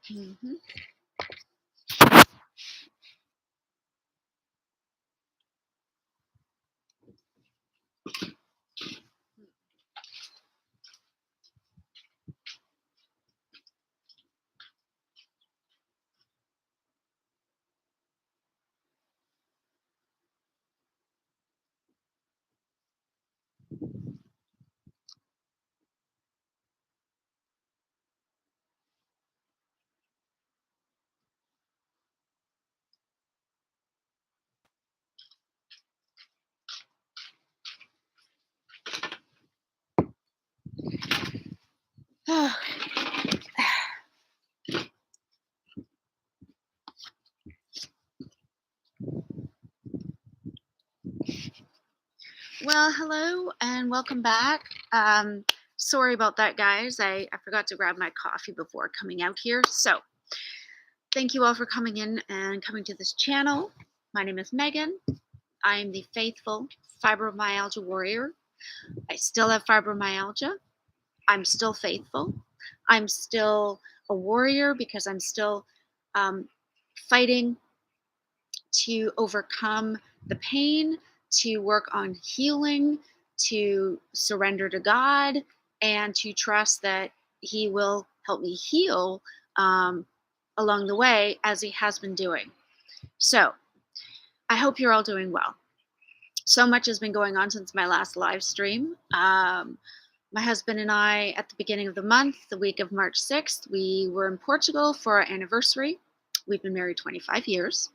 Mhm. Well, hello and welcome back. Sorry about that, guys. I forgot to grab my coffee before coming out here. So, thank you all for coming in and coming to this channel. My name is Megan. I am the faithful fibromyalgia warrior. I still have fibromyalgia. I'm still faithful. I'm still a warrior because I'm still um, fighting to overcome the pain, to work on healing, to surrender to God, and to trust that He will help me heal along the way as He has been doing. So, I hope you're all doing well. So much has been going on since my last live stream. My husband and I, at the beginning of the month, the week of March 6th, we were in Portugal for our anniversary. We've been married 25 years.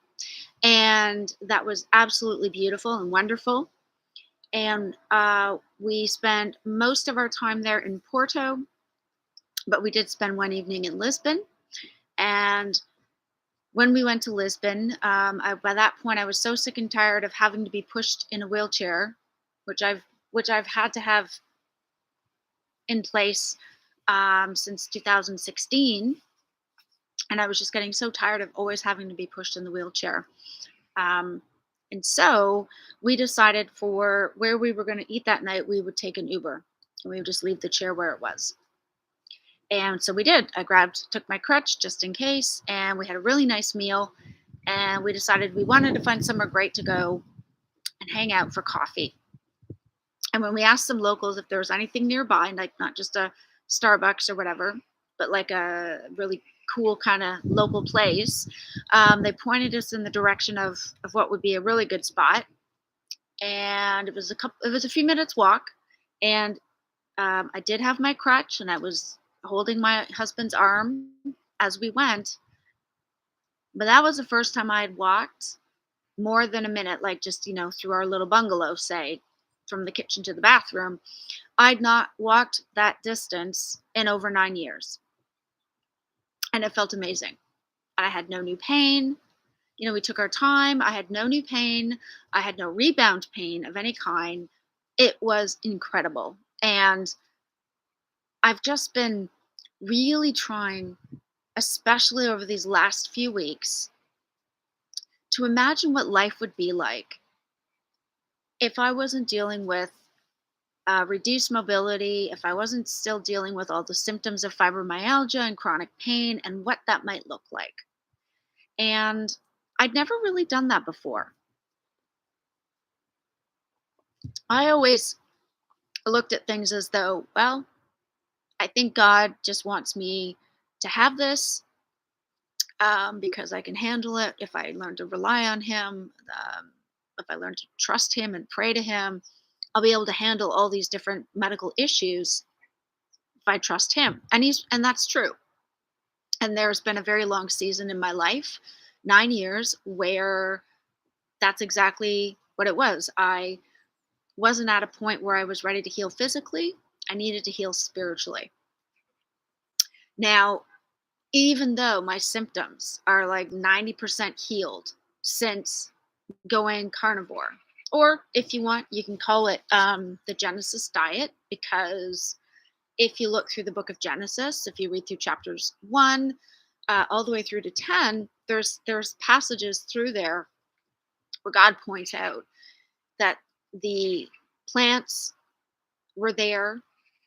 And that was absolutely beautiful and wonderful. And we spent most of our time there in Porto, but we did spend one evening in Lisbon. And when we went to Lisbon, by that point, I was so sick and tired of having to be pushed in a wheelchair, which I've had to have in place since 2016, and I was just getting so tired of always having to be pushed in the wheelchair. Um, and so we decided for where we were going to eat that night, we would take an Uber and we would just leave the chair where it was. And so we did. Took my crutch just in case, and we had a really nice meal. And we decided we wanted to find somewhere great to go and hang out for coffee. And when we asked some locals if there was anything nearby, like not just a Starbucks or whatever, but like a really cool kind of local place, they pointed us in the direction of what would be a really good spot. And it was a few minutes walk, and I did have my crutch, and I was holding my husband's arm as we went. But that was the first time I had walked more than a minute, like just through our little bungalow, say, from the kitchen to the bathroom. I'd not walked that distance in over 9 years, and it felt amazing. I had no new pain. We took our time. I had no new pain. I had no rebound pain of any kind. It was incredible. And I've just been really trying, especially over these last few weeks, to imagine what life would be like if I wasn't dealing with reduced mobility, if I wasn't still dealing with all the symptoms of fibromyalgia and chronic pain and what that might look like. And I'd never really done that before. I always looked at things as though, well, I think God just wants me to have this because I can handle it if I learn to rely on Him, if I learn to trust Him and pray to Him. I'll be able to handle all these different medical issues if I trust Him. And that's true. And there's been a very long season in my life, 9 years, where that's exactly what it was. I wasn't at a point where I was ready to heal physically. I needed to heal spiritually. Now, even though my symptoms are like 90% healed since going carnivore, or if you want, you can call it the Genesis diet, because if you look through the book of Genesis, if you read through chapters 1 all the way through to 10, there's passages through there where God points out that the plants were there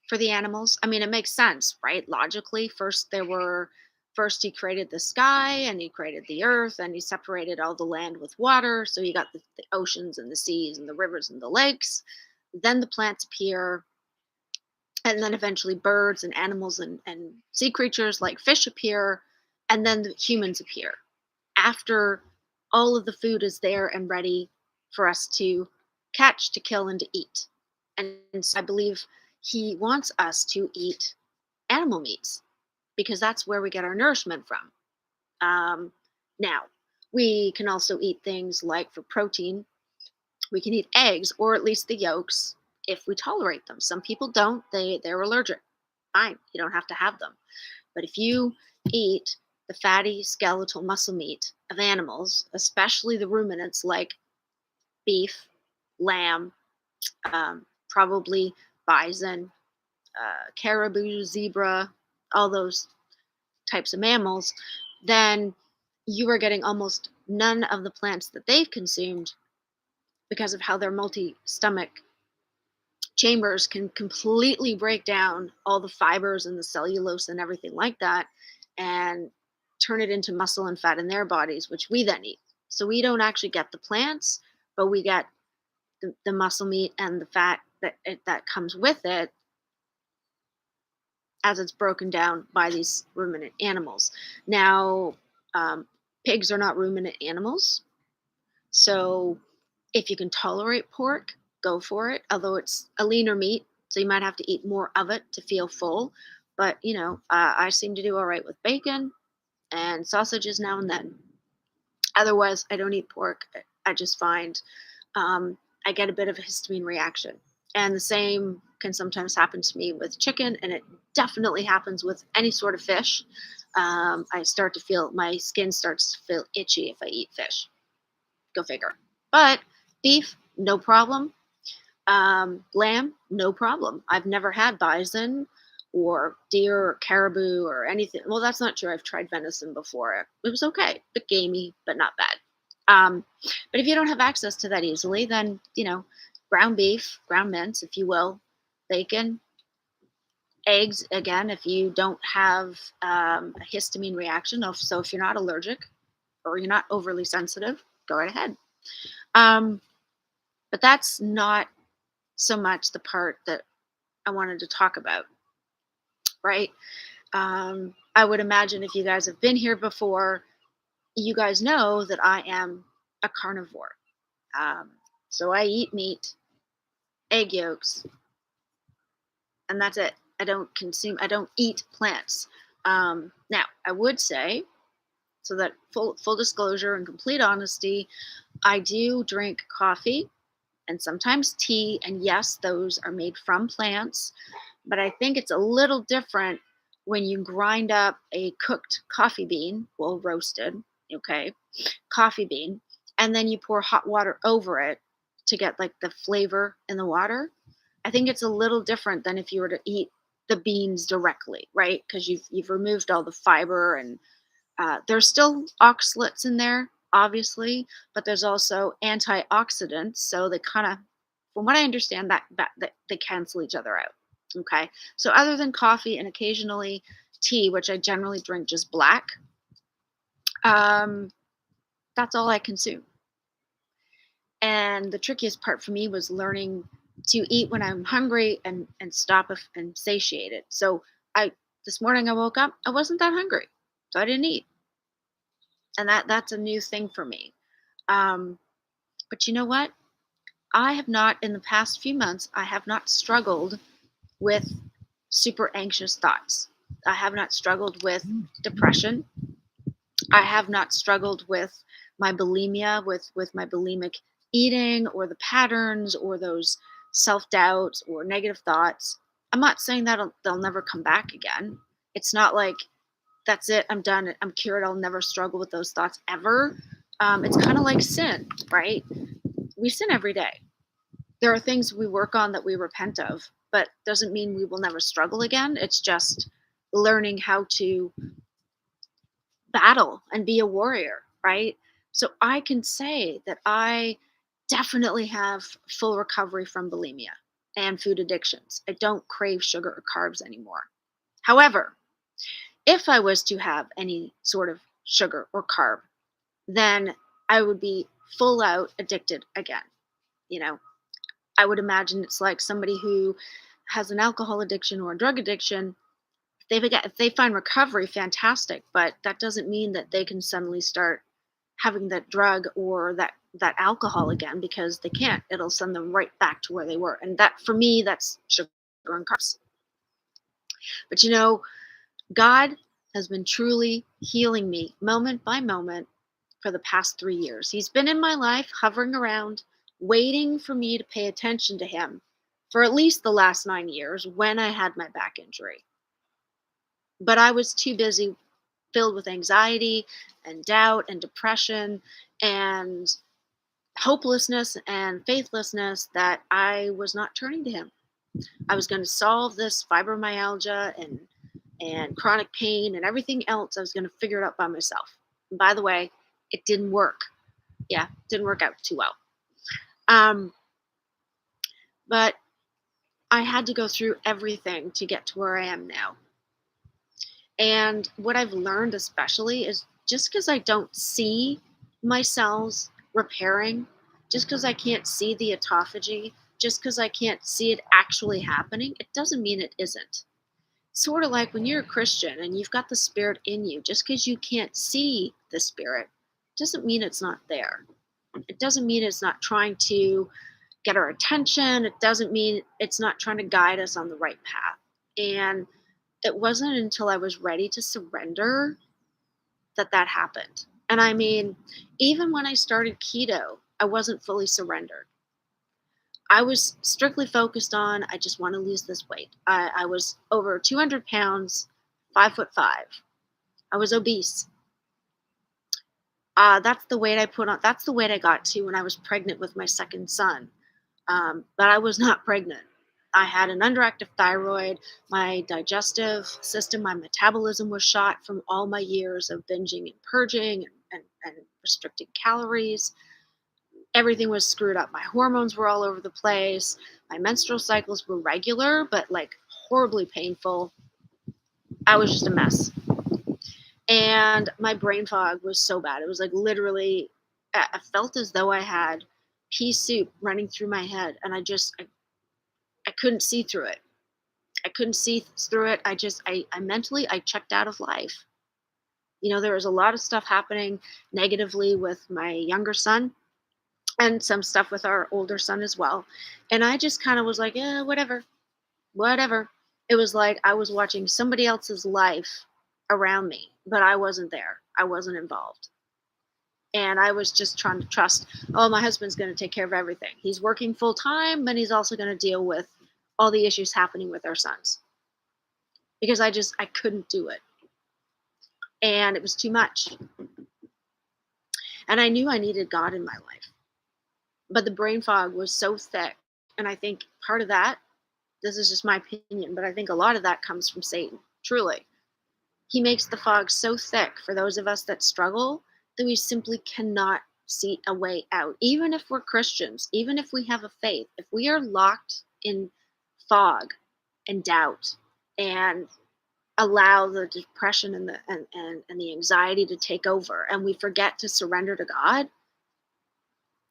for the animals. I mean, it makes sense, right? Logically, first there were First, he created the sky and he created the earth and he separated all the land with water. So you got the oceans and the seas and the rivers and the lakes. Then the plants appear, and then eventually birds and animals and sea creatures like fish appear, and then the humans appear after all of the food is there and ready for us to catch, to kill, and to eat. And so I believe he wants us to eat animal meats because that's where we get our nourishment from. Now, we can also eat things like for protein, we can eat eggs or at least the yolks if we tolerate them. Some people don't, they're allergic. Fine, you don't have to have them. But if you eat the fatty skeletal muscle meat of animals, especially the ruminants like beef, lamb, probably bison, caribou, zebra, all those types of mammals, then you are getting almost none of the plants that they've consumed because of how their multi stomach chambers can completely break down all the fibers and the cellulose and everything like that and turn it into muscle and fat in their bodies, which we then eat. So we don't actually get the plants, but we get the muscle meat and the fat that comes with it as it's broken down by these ruminant animals. Now, um, pigs are not ruminant animals. So if you can tolerate pork, go for it. Although it's a leaner meat, so you might have to eat more of it to feel full. But I seem to do all right with bacon and sausages now and then. Otherwise, I don't eat pork. I just find I get a bit of a histamine reaction, and the same can sometimes happen to me with chicken, and it definitely happens with any sort of fish. I start to feel my skin starts to feel itchy if I eat fish. Go figure. But beef, no problem. Lamb, no problem. I've never had bison or deer or caribou or anything. Well, that's not true. I've tried venison before. It was okay, bit gamey, but not bad. But if you don't have access to that easily, then ground beef, ground mince, if you will, bacon, eggs. Again, if you don't have a histamine reaction, so if you're not allergic or you're not overly sensitive, go right ahead. But that's not so much the part that I wanted to talk about, right? I would imagine if you guys have been here before, you guys know that I am a carnivore. So I eat meat, egg yolks, and that's it. I don't eat plants. Now, I would say, so that full disclosure and complete honesty, I do drink coffee and sometimes tea, and yes, those are made from plants, but I think it's a little different when you grind up a cooked coffee bean, well, roasted, okay, coffee bean, and then you pour hot water over it to get like the flavor in the water. I think it's a little different than if you were to eat the beans directly, right? Because you've removed all the fiber, and there's still oxalates in there, obviously, but there's also antioxidants. So they kind of, from what I understand, that they cancel each other out. Okay. So other than coffee and occasionally tea, which I generally drink just black, um, that's all I consume. And the trickiest part for me was learning to eat when I'm hungry and stop and satiated. So I this morning I woke up, I wasn't that hungry, so I didn't eat, and that's a new thing for me. Um, but you know what? I have not in the past few months. I have not struggled with super anxious thoughts. I have not struggled with depression. I have not struggled with my bulimia, with my bulimic eating or the patterns or those self doubts or negative thoughts. I'm not saying that they'll never come back again. It's not like that's it, I'm done, I'm cured, I'll never struggle with those thoughts ever. It's kind of like sin, right? We sin every day. There are things we work on that we repent of, but doesn't mean we will never struggle again. It's just learning how to battle and be a warrior, right? So I can say that I definitely have full recovery from bulimia and food addictions. I don't crave sugar or carbs anymore. However, If I was to have any sort of sugar or carb, then I would be full out addicted again. You know, I would imagine it's like somebody who has an alcohol addiction or a drug addiction. If they find recovery, fantastic, but that doesn't mean that they can suddenly start having that drug or that alcohol again, because they can't. It'll send them right back to where they were. And that, for me, that's sugar and carbs. But God has been truly healing me moment by moment for the past 3 years. He's been in my life, hovering around, waiting for me to pay attention to him for at least the last 9 years when I had my back injury. But I was too busy, filled with anxiety and doubt and depression and hopelessness and faithlessness, that I was not turning to him. I was going to solve this fibromyalgia and chronic pain and everything else. I was going to figure it out by myself. And by the way, it didn't work. Yeah, it didn't work out too well. Um, but I had to go through everything to get to where I am now. And what I've learned, especially, is just because I don't see my cells repairing, just because I can't see the autophagy, just because I can't see it actually happening, it doesn't mean it isn't. Sort of like when you're a Christian and you've got the Spirit in you, just because you can't see the Spirit doesn't mean it's not there. It doesn't mean it's not trying to get our attention. It doesn't mean it's not trying to guide us on the right path. And it wasn't until I was ready to surrender that happened. And I mean, even when I started keto, I wasn't fully surrendered. I was strictly focused on, I just want to lose this weight. I was over 200 pounds, 5'5". I was obese. That's the weight I put on. That's the weight I got to when I was pregnant with my second son. But I was not pregnant. I had an underactive thyroid. My digestive system, my metabolism was shot from all my years of binging and purging and restricting calories. Everything was screwed up. My hormones were all over the place. My menstrual cycles were regular, but like horribly painful. I was just a mess. And my brain fog was so bad. It was like literally, I felt as though I had pea soup running through my head, and I couldn't see through it. I couldn't see through it. I mentally, I checked out of life. There was a lot of stuff happening negatively with my younger son and some stuff with our older son as well. And I just kind of was like, yeah, whatever, whatever. It was like I was watching somebody else's life around me, but I wasn't there. I wasn't involved. And I was just trying to trust, oh, my husband's going to take care of everything. He's working full time, but he's also going to deal with all the issues happening with our sons. Because I couldn't do it. And it was too much. And I knew I needed God in my life. But the brain fog was so thick. And I think part of that, this is just my opinion, but I think a lot of that comes from Satan, truly. He makes the fog so thick for those of us that struggle that we simply cannot see a way out. Even if we're Christians, even if we have a faith, if we are locked in fog and doubt and allow the depression and the anxiety to take over, and we forget to surrender to God,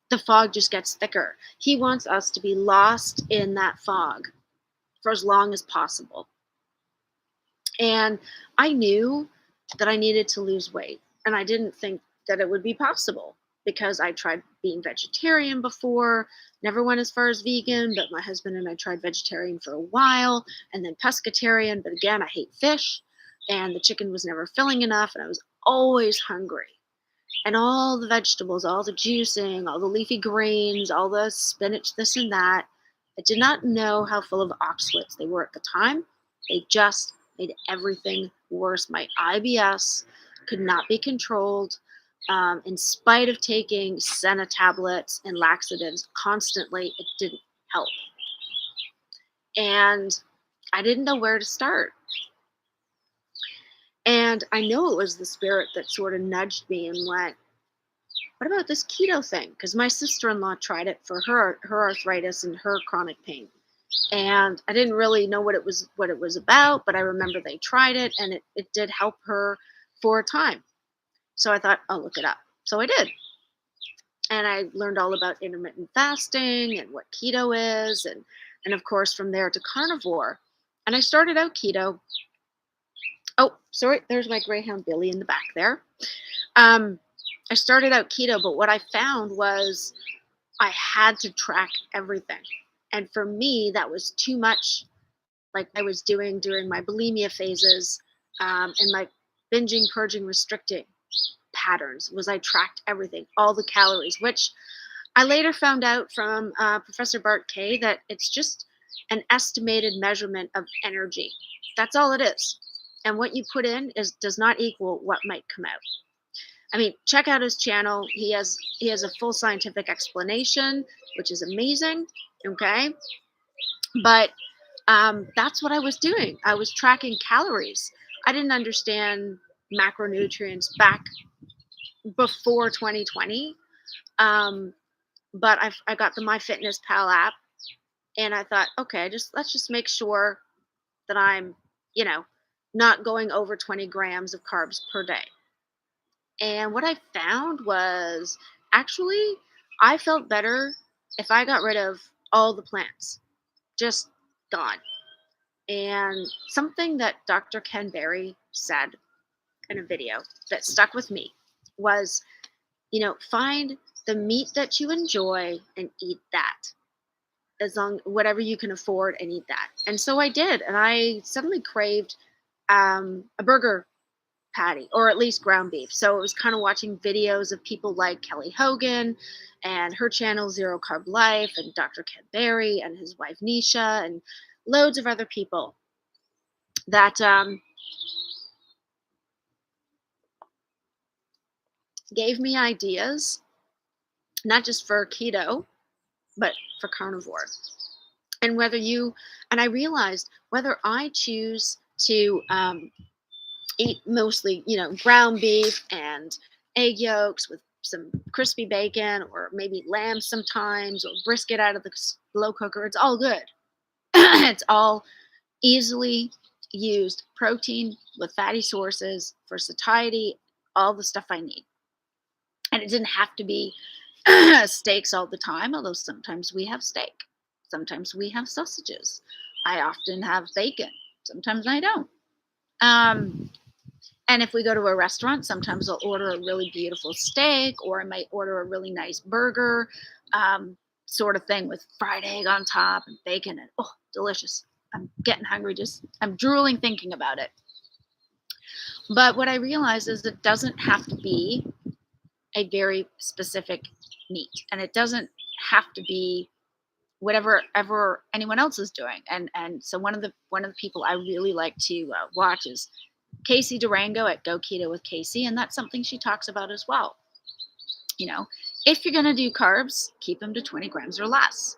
the fog just gets thicker. He wants us to be lost in that fog for as long as possible. And I knew that I needed to lose weight, and I didn't think that it would be possible because I tried being vegetarian before, never went as far as vegan, but my husband and I tried vegetarian for a while, and then pescatarian, but again, I hate fish, and the chicken was never filling enough, and I was always hungry. And all the vegetables, all the juicing, all the leafy greens, all the spinach, this and that, I did not know how full of oxalates they were at the time. They just made everything worse. My IBS could not be controlled. In spite of taking Senna tablets and laxatives constantly, it didn't help. And I didn't know where to start. And I know it was the Spirit that sort of nudged me and went, what about this keto thing? Because my sister-in-law tried it for her arthritis and her chronic pain. And I didn't really know what it was about, but I remember they tried it, and it did help her for a time. So I thought, I'll look it up. So I did. And I learned all about intermittent fasting and what keto is, and of course from there to carnivore. And I started out keto. Oh, sorry, there's my greyhound Billy in the back there. Um, I started out keto, but what I found was I had to track everything. And for me, that was too much, like I was doing during my bulimia phases, and my binging, purging, restricting patterns. Was I tracked everything, all the calories, which I later found out from Professor Bart Kay that it's just an estimated measurement of energy. That's all it is. And what you put in does not equal what might come out. I mean, check out his channel. He has a full scientific explanation, which is amazing. Okay, but that's what I was doing. I was tracking calories. I didn't understand macronutrients back before 2020. But I got the MyFitnessPal app, and I thought, okay, let's just make sure that I'm, you know, not going over 20 grams of carbs per day. And what I found was actually I felt better if I got rid of all the plants, just gone. And something that Dr. Ken Berry said in a video that stuck with me was, find the meat that you enjoy and eat that, as long whatever you can afford, and eat that. And so I did, and I suddenly craved a burger patty, or at least ground beef. So it was kind of watching videos of people like Kelly Hogan and her channel Zero Carb Life, and Dr. Ken Berry and his wife Nisha, and loads of other people that gave me ideas, not just for keto, but for carnivore. And and I realized whether I choose to eat mostly, ground beef and egg yolks with some crispy bacon, or maybe lamb sometimes, or brisket out of the slow cooker, it's all good. It's all easily used protein with fatty sources for satiety, all the stuff I need. And it didn't have to be steaks all the time, although sometimes we have steak. Sometimes we have sausages. I often have bacon. Sometimes I don't. And if we go to a restaurant, sometimes I'll order a really beautiful steak, or I might order a really nice burger, sort of thing, with fried egg on top and bacon. And oh, delicious. I'm getting hungry. I'm drooling thinking about it. But what I realized is it doesn't have to be a very specific meat, and it doesn't have to be whatever ever anyone else is doing. And so one of the people I really like to watch is Casey Durango at Go Keto with Casey, and that's something she talks about as well. If you're going to do carbs, keep them to 20 grams or less.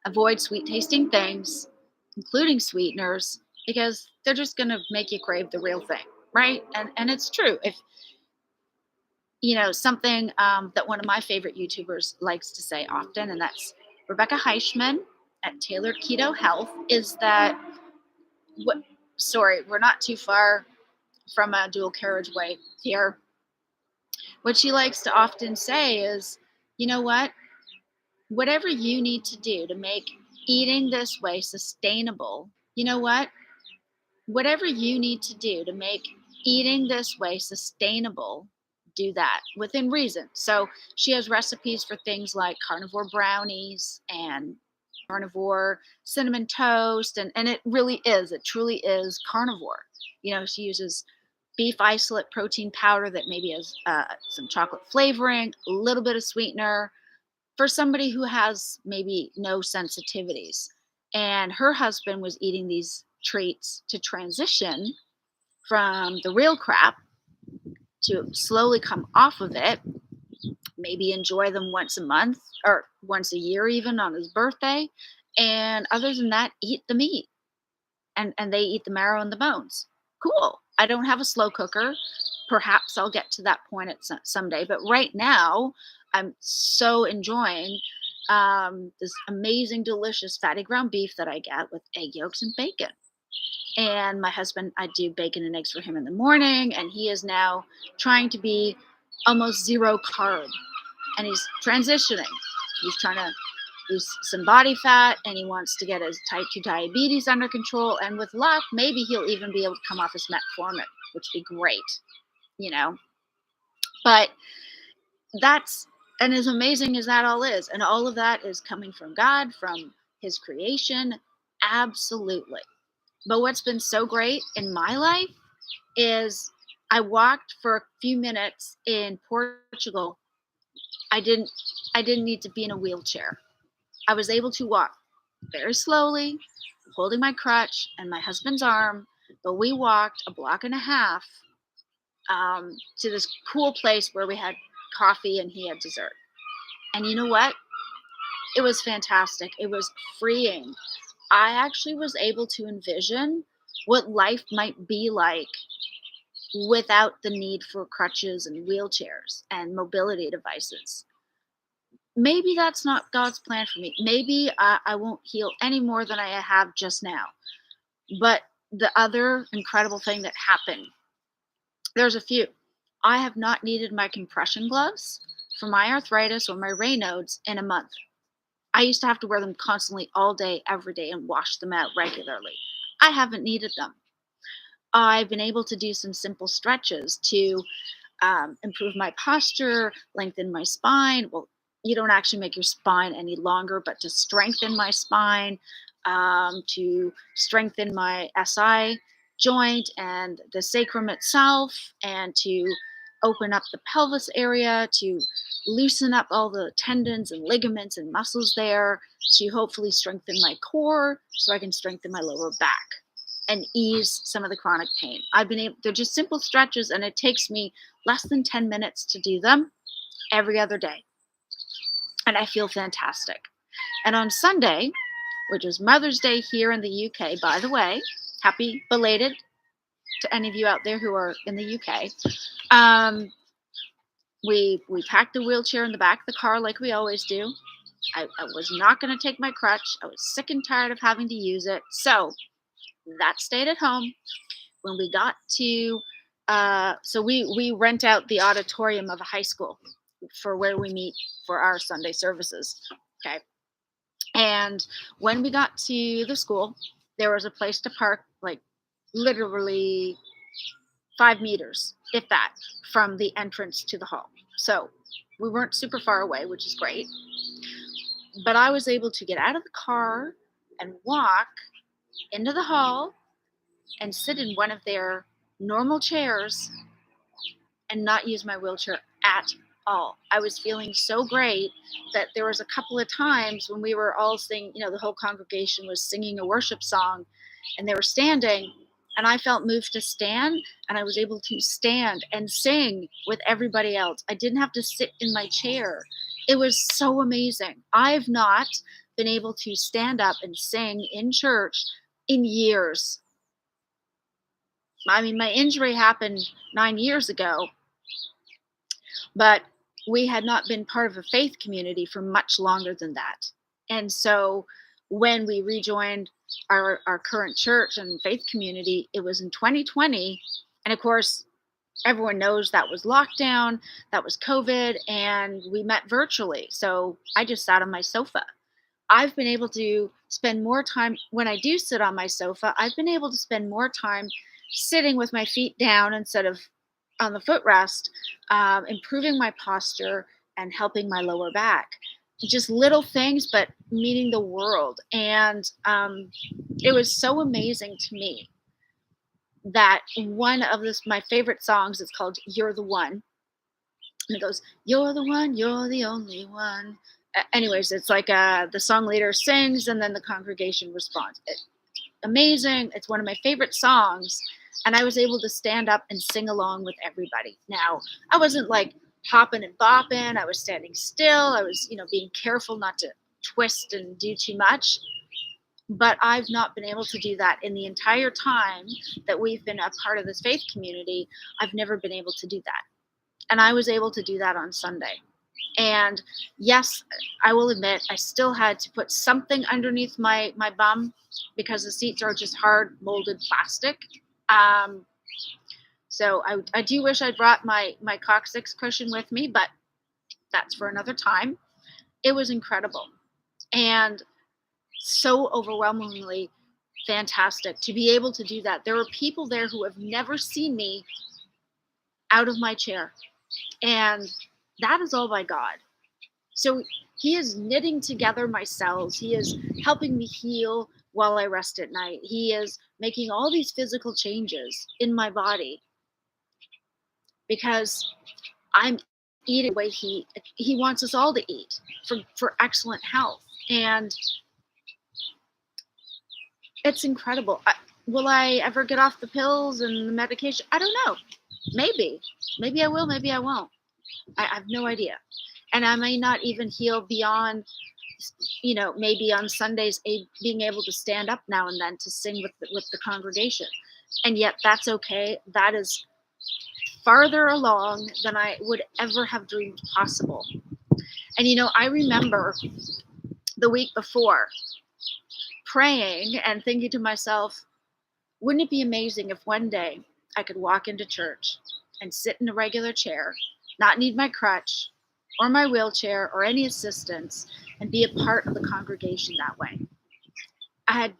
Avoid sweet tasting things, including sweeteners, because they're just going to make you crave the real thing, right? And it's true. If something that one of my favorite YouTubers likes to say often, and that's Rebecca Heischman at Tailored Keto Health, is that we're not too far from a dual carriageway here. What she likes to often say is, you know what? Whatever you need to do to make eating this way sustainable, whatever you need to do to make eating this way sustainable, do that within reason. So she has recipes for things like carnivore brownies and carnivore cinnamon toast. And it truly is carnivore. She uses beef isolate protein powder that maybe has some chocolate flavoring, a little bit of sweetener for somebody who has maybe no sensitivities. And her husband was eating these treats to transition from the real crap, to slowly come off of it, maybe enjoy them once a month or once a year, even on his birthday. And other than that, eat the meat. And they eat the marrow and the bones. Cool. I don't have a slow cooker. Perhaps I'll get to that point at someday. But right now, I'm so enjoying this amazing, delicious, fatty ground beef that I get with egg yolks and bacon. And my husband, I do bacon and eggs for him in the morning, and he is now trying to be almost zero carb, and he's transitioning. He's trying to lose some body fat, and he wants to get his type 2 diabetes under control. And with luck, maybe he'll even be able to come off his metformin, which would be great, you know. But that's, and as amazing as that all is, and all of that is coming from God, from his creation, absolutely. But what's been so great in my life is I walked for a few minutes in Portugal. I didn't need to be in a wheelchair. I was able to walk very slowly, holding my crutch and my husband's arm, but we walked a block and a half to this cool place where we had coffee and he had dessert. And you know what? It was fantastic. It was freeing. I actually was able to envision what life might be like without the need for crutches and wheelchairs and mobility devices. Maybe that's not God's plan for me. Maybe I won't heal any more than I have just now. But the other incredible thing that happened, there's a few. I have not needed my compression gloves for my arthritis or my Raynaud's in a month. I used to have to wear them constantly all day, every day, and wash them out regularly. I haven't needed them. I've been able to do some simple stretches to improve my posture, lengthen my spine. Well, you don't actually make your spine any longer, but to strengthen my spine, to strengthen my SI joint and the sacrum itself, and to open up the pelvis area, to loosen up all the tendons and ligaments and muscles there, to hopefully strengthen my core so I can strengthen my lower back and ease some of the chronic pain. They're just simple stretches, and it takes me less than 10 minutes to do them every other day. And I feel fantastic. And on Sunday, which is Mother's Day here in the UK, by the way, happy belated to any of you out there who are in the UK. We packed the wheelchair in the back of the car like we always do. I was not going to take my crutch. I was sick and tired of having to use it. So that stayed at home. When we got to, so we rent out the auditorium of a high school for where we meet for our Sunday services. Okay. And when we got to the school, there was a place to park, like literally 5 meters, if that, from the entrance to the hall. So we weren't super far away, which is great. But I was able to get out of the car and walk into the hall and sit in one of their normal chairs and not use my wheelchair at all. I was feeling so great that there was a couple of times when we were all singing, the whole congregation was singing a worship song and they were standing, and I felt moved to stand, and I was able to stand and sing with everybody else. I didn't have to sit in my chair. It was so amazing. I've not been able to stand up and sing in church in years. I mean, my injury happened 9 years ago, but we had not been part of a faith community for much longer than that. And so when we rejoined our current church and faith community, it was in 2020. And of course, everyone knows that was lockdown, that was COVID, and we met virtually. So I just sat on my sofa. I've been able to spend more time, when I do sit on my sofa, I've been able to spend more time sitting with my feet down instead of on the footrest, improving my posture and helping my lower back. Just little things, but meaning the world. And it was so amazing to me that one of my favorite songs is called You're the One. And it goes, you're the one, you're the only one. Anyways, it's like the song leader sings and then the congregation responds. Amazing. It's one of my favorite songs. And I was able to stand up and sing along with everybody. Now, I wasn't like hopping and bopping. I was standing still. I was, being careful not to twist and do too much. But I've not been able to do that in the entire time that we've been a part of this faith community. I've never been able to do that. And I was able to do that on Sunday. And yes, I will admit I still had to put something underneath my bum because the seats are just hard molded plastic. Um, so I do wish I'd brought my coccyx cushion with me, but that's for another time. It was incredible and so overwhelmingly fantastic to be able to do that. There were people there who have never seen me out of my chair, and that is all by God. So he is knitting together my cells. He is helping me heal while I rest at night. He is making all these physical changes in my body because I'm eating the way he wants us all to eat for excellent health. And it's incredible. Will I ever get off the pills and the medication? I don't know. Maybe. Maybe I will, maybe I won't. I have no idea. And I may not even heal beyond, maybe on Sundays, being able to stand up now and then to sing with the congregation. And yet that's okay. That is farther along than I would ever have dreamed possible. And, I remember the week before praying and thinking to myself, wouldn't it be amazing if one day I could walk into church and sit in a regular chair, not need my crutch or my wheelchair or any assistance, and be a part of the congregation that way? I had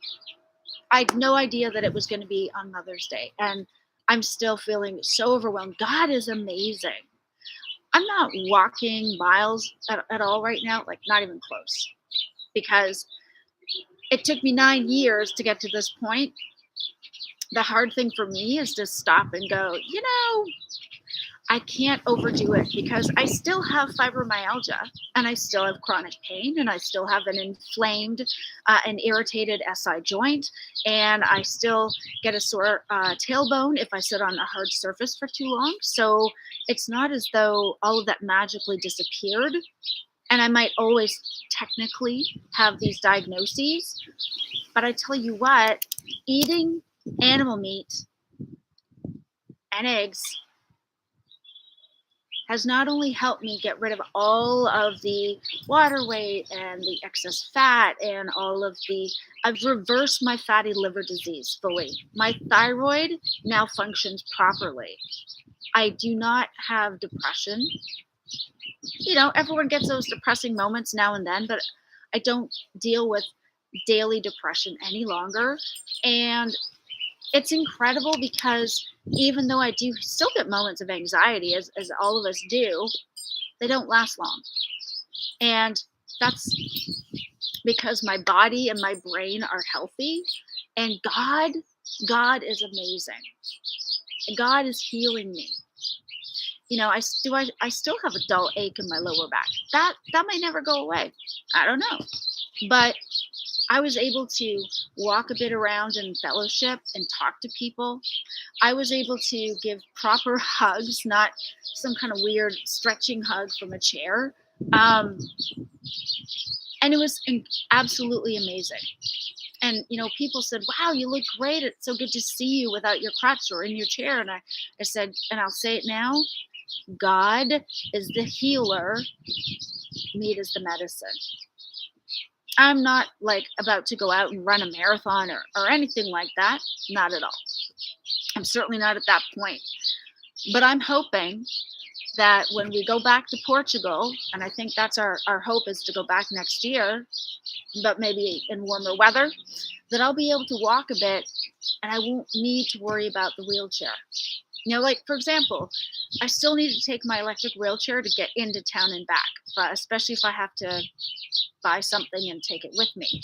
I had no idea that it was going to be on Mother's Day, and I'm still feeling so overwhelmed. God is amazing. I'm not walking miles at all right now, like not even close, because it took me 9 years to get to this point. The hard thing for me is to stop and go, I can't overdo it because I still have fibromyalgia and I still have chronic pain and I still have an inflamed and irritated SI joint, and I still get a sore tailbone if I sit on a hard surface for too long. So it's not as though all of that magically disappeared, and I might always technically have these diagnoses. But I tell you what, eating animal meat and eggs has not only helped me get rid of all of the water weight and the excess fat and I've reversed my fatty liver disease fully. My thyroid now functions properly. I do not have depression. Everyone gets those depressing moments now and then, but I don't deal with daily depression any longer. And it's incredible because even though I do still get moments of anxiety, as all of us do, they don't last long. And that's because my body and my brain are healthy. And God is amazing. God is healing me. I still have a dull ache in my lower back. That might never go away. I don't know. But I was able to walk a bit around in fellowship and talk to people. I was able to give proper hugs, not some kind of weird stretching hug from a chair. And it was absolutely amazing. And, people said, wow, you look great. It's so good to see you without your crutch or in your chair. And I said, and I'll say it now, God is the healer. Meat is the medicine. I'm not like about to go out and run a marathon or anything like that. Not at all. I'm certainly not at that point. But I'm hoping that when we go back to Portugal, and I think that's our hope is to go back next year, but maybe in warmer weather, that I'll be able to walk a bit and I won't need to worry about the wheelchair. Like, for example, I still need to take my electric wheelchair to get into town and back, especially if I have to buy something and take it with me.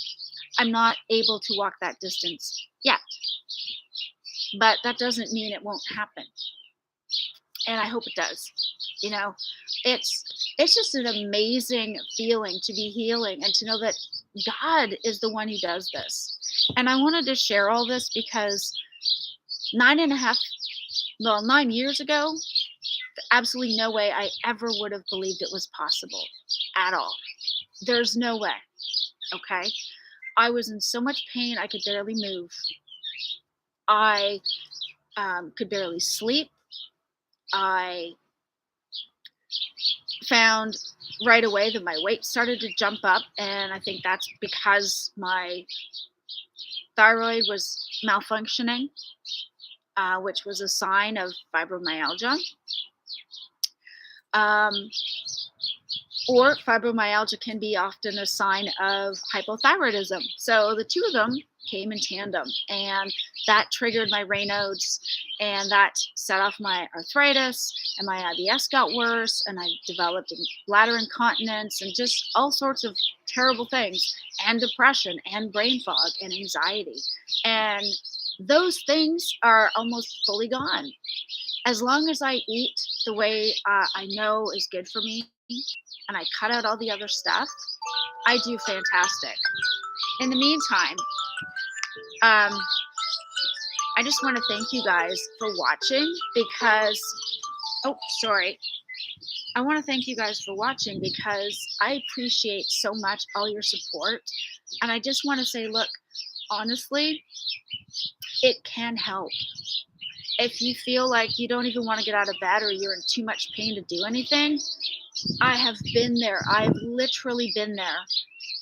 I'm not able to walk that distance yet, but that doesn't mean it won't happen. And I hope it does. It's just an amazing feeling to be healing and to know that God is the one who does this. And I wanted to share all this because 9 years ago, absolutely no way I ever would have believed it was possible at all. There's no way. Okay. I was in so much pain, I could barely move. I could barely sleep. I found right away that my weight started to jump up, and I think that's because my thyroid was malfunctioning, which was a sign of fibromyalgia. Um, or fibromyalgia can be often a sign of hypothyroidism. So the two of them came in tandem, and that triggered my Raynaud's, and that set off my arthritis, and my IBS got worse, and I developed bladder incontinence and just all sorts of terrible things, and depression, and brain fog, and anxiety. And those things are almost fully gone. As long as I eat the way I know is good for me, and I cut out all the other stuff, I do fantastic. In the meantime, um, I just want to thank you guys for watching because, oh, sorry. I want to thank you guys for watching because I appreciate so much all your support. And I just want to say, look, honestly, it can help. If you feel like you don't even want to get out of bed or you're in too much pain to do anything, I have been there. I've literally been there.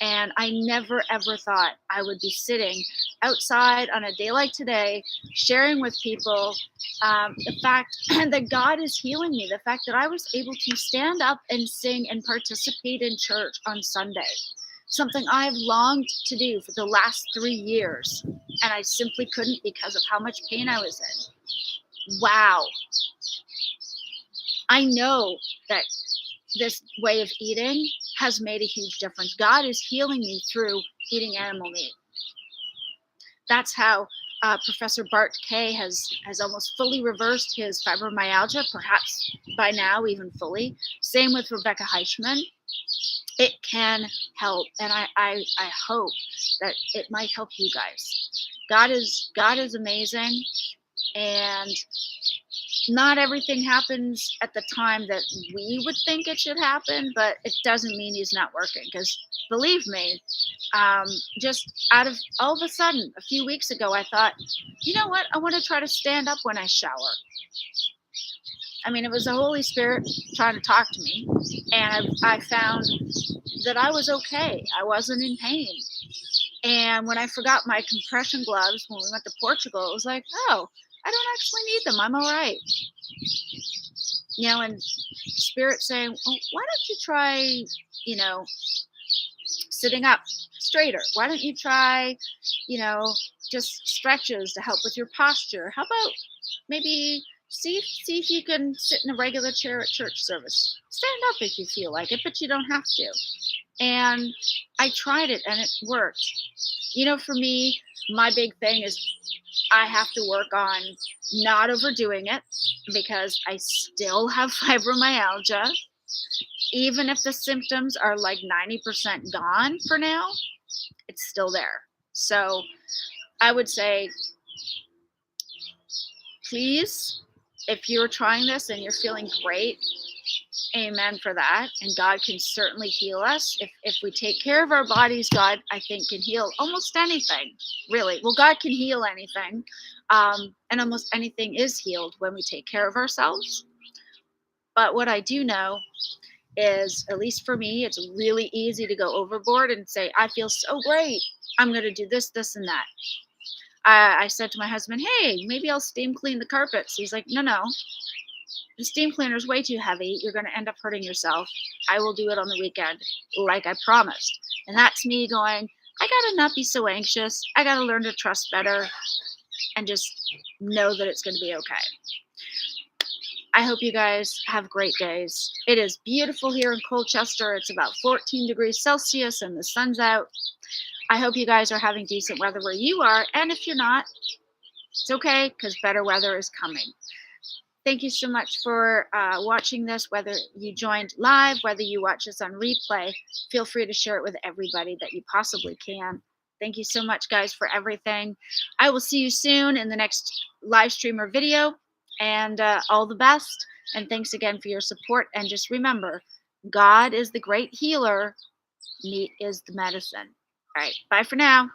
And I never, ever thought I would be sitting outside on a day like today, sharing with people the fact that God is healing me, the fact that I was able to stand up and sing and participate in church on Sunday, something I've longed to do for the last 3 years. And I simply couldn't because of how much pain I was in. Wow. I know that this way of eating has made a huge difference. God is healing me through eating animal meat. That's how Professor Bart Kay has almost fully reversed his fibromyalgia, perhaps by now even fully. Same with Rebecca Heichman. It can help, and I hope that it might help you guys. God is amazing, and not everything happens at the time that we would think it should happen, but it doesn't mean he's not working. Because believe me, just out of all of a sudden, a few weeks ago, I thought, you know what? I want to try to stand up when I shower. I mean, it was the Holy Spirit trying to talk to me, and I found that I was okay. I wasn't in pain. And when I forgot my compression gloves when we went to Portugal, it was like, oh, I don't actually need them. I'm all right. You know, and Spirit saying, well, why don't you try, sitting up straighter? Why don't you try, just stretches to help with your posture? How about maybe see if you can sit in a regular chair at church service. Stand up if you feel like it, but you don't have to. And I tried it and it worked. For me, my big thing is I have to work on not overdoing it because I still have fibromyalgia. Even if the symptoms are like 90% gone for now, it's still there. So I would say, please, if you're trying this and you're feeling great, amen for that. And God can certainly heal us. If we take care of our bodies, God, I think, can heal almost anything, really. Well, God can heal anything. And almost anything is healed when we take care of ourselves. But what I do know is, at least for me, it's really easy to go overboard and say, I feel so great. I'm going to do this, this, and that. I said to my husband, hey, maybe I'll steam clean the carpets. He's like, no. The steam cleaner is way too heavy. You're going to end up hurting yourself. I will do it on the weekend, like I promised. And that's me going, I got to not be so anxious. I got to learn to trust better and just know that it's going to be okay. I hope you guys have great days. It is beautiful here in Colchester. It's about 14 degrees Celsius and the sun's out. I hope you guys are having decent weather where you are. And if you're not, it's okay because better weather is coming. Thank you so much for watching this, whether you joined live, whether you watch this on replay. Feel free to share it with everybody that you possibly can. Thank you so much, guys, for everything. I will see you soon in the next live stream or video. And all the best. And thanks again for your support. And just remember, God is the great healer. Meat is the medicine. All right. Bye for now.